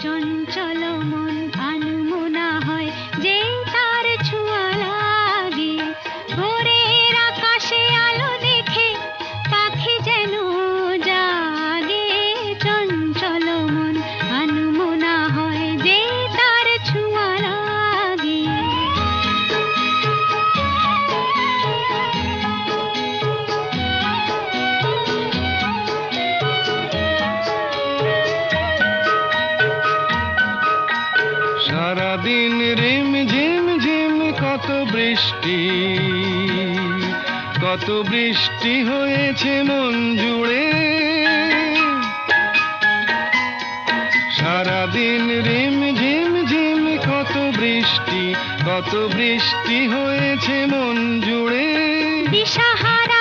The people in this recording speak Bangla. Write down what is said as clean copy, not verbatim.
চঞ্চল মন আনমনা হয় যে তার ছোঁয়া লাগে। ভোরের আকাশে আলো দেখে পাখি যেন জাগে। চঞ্চল মন আনমনা হয় যে তার ছোঁয়া লাগে। সারাদিন রিম ঝিম ঝিম কত বৃষ্টি, কত বৃষ্টি হয়েছে মন জুড়ে। সারাদিন রিম ঝিম ঝিম কত বৃষ্টি, কত বৃষ্টি হয়েছে মন জুড়ে। দিশাহারা